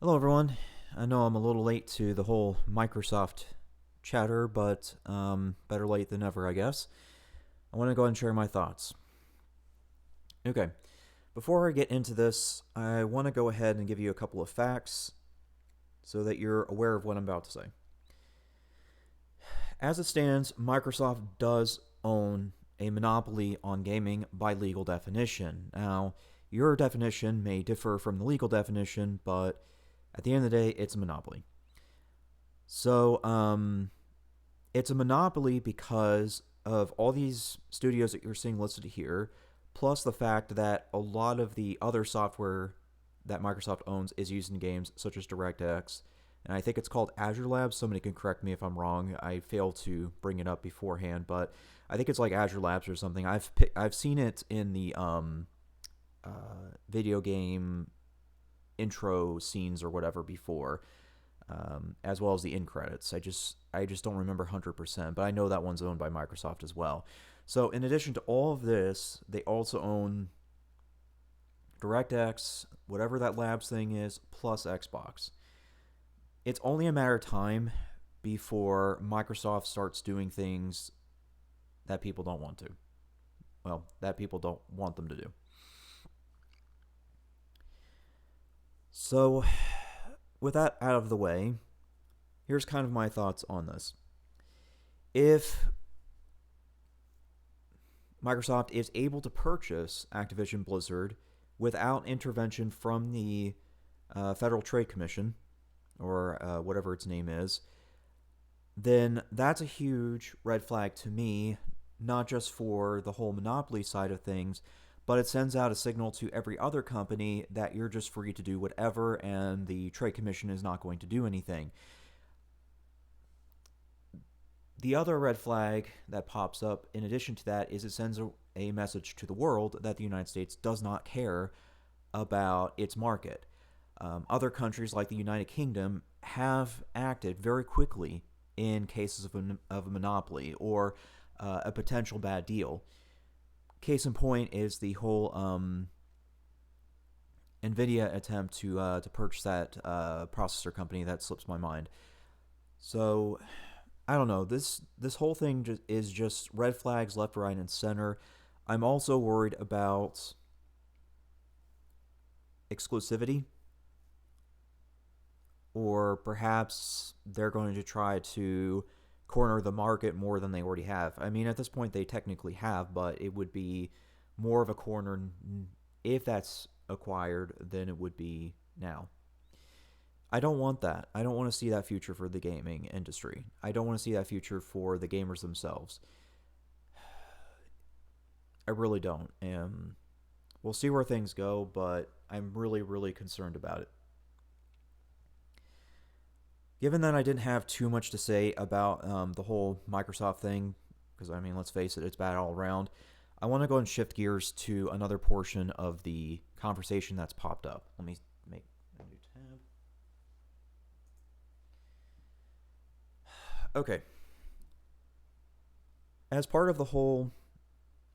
Hello, everyone. I know I'm a little late to the whole Microsoft chatter, but better late than never, I guess. I want to go ahead and share my thoughts. Okay, before I get into this, I want to go ahead and give you a couple of facts so that you're aware of what I'm about to say. As it stands, Microsoft does own a monopoly on gaming by legal definition. Now, your definition may differ from the legal definition, but at the end of the day, it's a monopoly. So, it's a monopoly because of all these studios that you're seeing listed here, plus the fact that a lot of the other software that Microsoft owns is used in games such as DirectX. And I think it's called Azure Labs. Somebody can correct me if I'm wrong. I failed to bring it up beforehand, but I think it's like Azure Labs or something. I've seen it in the video game intro scenes or whatever before, as well as the end credits. I just don't remember 100%, but I know that one's owned by Microsoft as well. So in addition to all of this, they also own DirectX, whatever that Labs thing is, plus Xbox. It's only a matter of time before Microsoft starts doing things that people don't want to. Well, that people don't want them to do. So, with that out of the way, here's kind of my thoughts on this. If Microsoft is able to purchase Activision Blizzard without intervention from the Federal Trade Commission, or whatever its name is, then that's a huge red flag to me, not just for the whole monopoly side of things, but it sends out a signal to every other company that you're just free to do whatever and the Trade Commission is not going to do anything. The other red flag that pops up in addition to that is it sends a message to the world that the United States does not care about its market. Other countries like the United Kingdom have acted very quickly in cases of a monopoly or a potential bad deal. Case in point is the whole NVIDIA attempt to purchase that processor company that slips my mind. So I don't know. This whole thing is just red flags left, right, and center. I'm also worried about exclusivity, or perhaps they're going to try to corner the market more than they already have. I mean, at this point, they technically have, but it would be more of a corner if that's acquired than it would be now. I don't want that. I don't want to see that future for the gaming industry. I don't want to see that future for the gamers themselves. I really don't. And we'll see where things go, but I'm really, really concerned about it. Given that I didn't have too much to say about the whole Microsoft thing, because I mean, let's face it, it's bad all around, I want to go and shift gears to another portion of the conversation that's popped up. Let me make a new tab. Okay. As part of the whole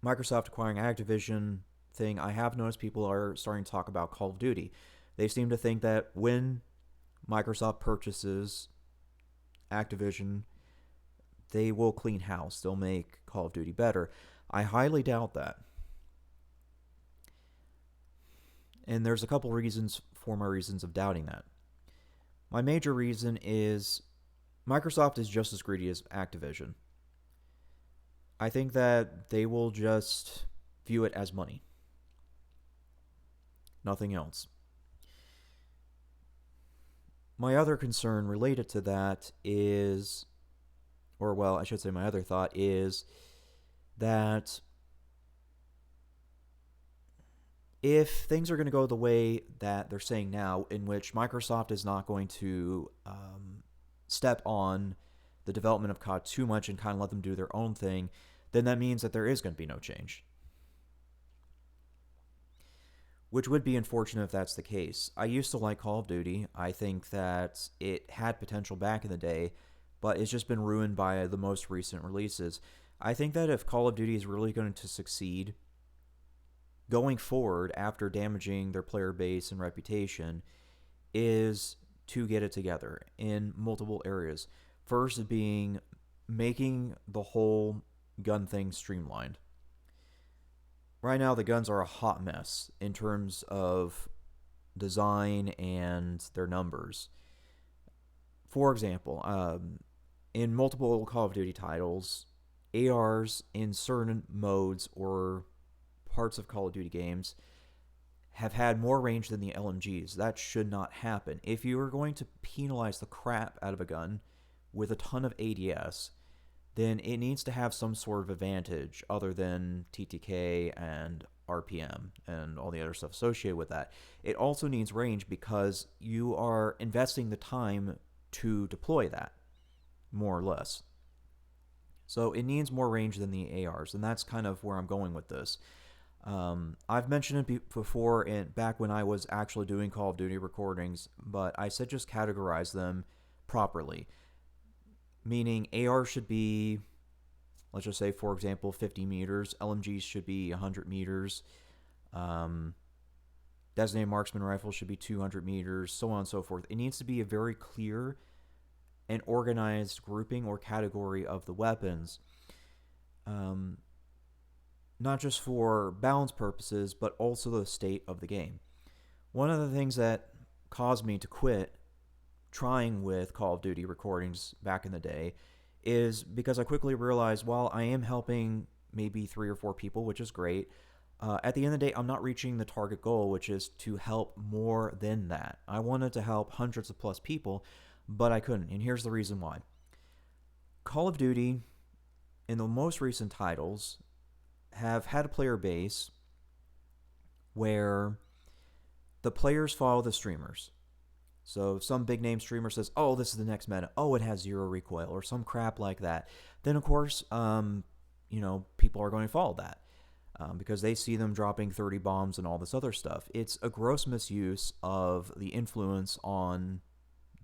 Microsoft acquiring Activision thing, I have noticed people are starting to talk about Call of Duty. They seem to think that when Microsoft purchases Activision, they will clean house. They'll make Call of Duty better. I highly doubt that. And there's a couple reasons for my reasons of doubting that. My major reason is Microsoft is just as greedy as Activision. I think that they will just view it as money, nothing else. My other concern related to that is, or well, I should say my other thought is that if things are going to go the way that they're saying now, in which Microsoft is not going to step on the development of COD too much and kind of let them do their own thing, then that means that there is going to be no change. Which would be unfortunate if that's the case. I used to like Call of Duty. I think that it had potential back in the day, but it's just been ruined by the most recent releases. I think that if Call of Duty is really going to succeed going forward after damaging their player base and reputation, is to get it together in multiple areas. First being making the whole gun thing streamlined. Right now, the guns are a hot mess in terms of design and their numbers. For example, in multiple Call of Duty titles, ARs in certain modes or parts of Call of Duty games have had more range than the LMGs. That should not happen. If you are going to penalize the crap out of a gun with a ton of ADS, then it needs to have some sort of advantage other than TTK and RPM and all the other stuff associated with that. It also needs range because you are investing the time to deploy that, more or less. So it needs more range than the ARs, and that's kind of where I'm going with this. I've mentioned it before, back when I was actually doing Call of Duty recordings, but I said just categorize them properly. Meaning AR should be, let's just say, for example, 50 meters. LMGs should be 100 meters. Designated marksman rifles should be 200 meters, so on and so forth. It needs to be a very clear and organized grouping or category of the weapons. Not just for balance purposes, but also the state of the game. One of the things that caused me to quit trying with Call of Duty recordings back in the day is because I quickly realized while I am helping maybe 3 or 4 people, which is great, at the end of the day, I'm not reaching the target goal, which is to help more than that. I wanted to help hundreds of plus people, but I couldn't, and here's the reason why. Call of Duty, in the most recent titles, have had a player base where the players follow the streamers. So if some big name streamer says, oh, this is the next meta, oh, it has 0 recoil, or some crap like that, then of course, people are going to follow that because they see them dropping 30 bombs and all this other stuff. It's a gross misuse of the influence on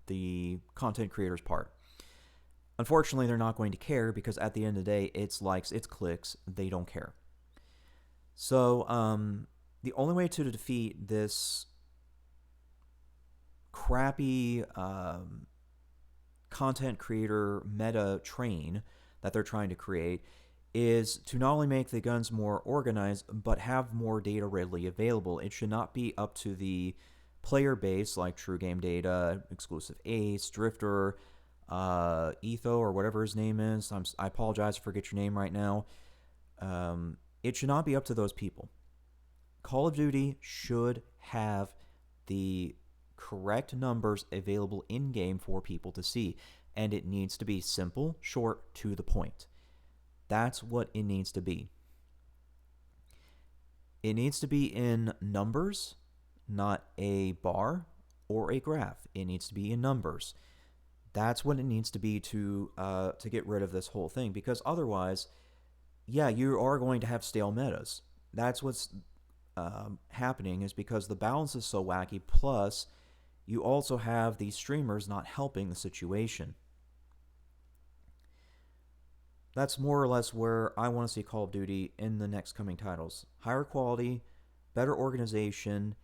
the content creator's part. Unfortunately, they're not going to care because at the end of the day, it's likes, it's clicks, they don't care. So the only way to defeat this crappy content creator meta train that they're trying to create is to not only make the guns more organized, but have more data readily available. It should not be up to the player base like True Game Data, Exclusive Ace, Drifter, Etho, or whatever his name is. I apologize, I forget your name right now. It should not be up to those people. Call of Duty should have the correct numbers available in-game for people to see, and it needs to be simple, short, to the point. That's what it needs to be. It needs to be in numbers, not a bar or a graph. It needs to be in numbers. That's what it needs to be to get rid of this whole thing, because otherwise, yeah, you are going to have stale metas. That's what's happening, is because the balance is so wacky, plus you also have these streamers not helping the situation. That's more or less where I want to see Call of Duty in the next coming titles. Higher quality, better organization,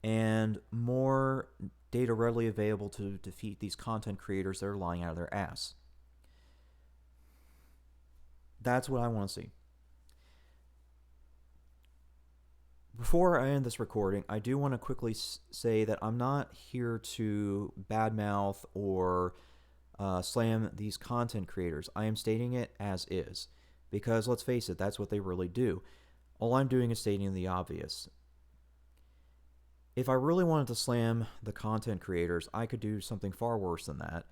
and more data readily available to defeat these content creators that are lying out of their ass. That's what I want to see. Before I end this recording, I do want to quickly say that I'm not here to badmouth or slam these content creators. I am stating it as is, because let's face it, that's what they really do. All I'm doing is stating the obvious. If I really wanted to slam the content creators, I could do something far worse than that,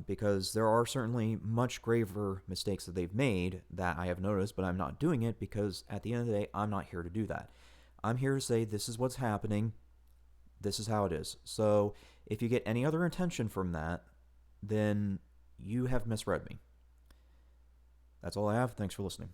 because there are certainly much graver mistakes that they've made that I have noticed, but I'm not doing it because at the end of the day, I'm not here to do that. I'm here to say this is what's happening, this is how it is. So if you get any other intention from that, then you have misread me. That's all I have. Thanks for listening.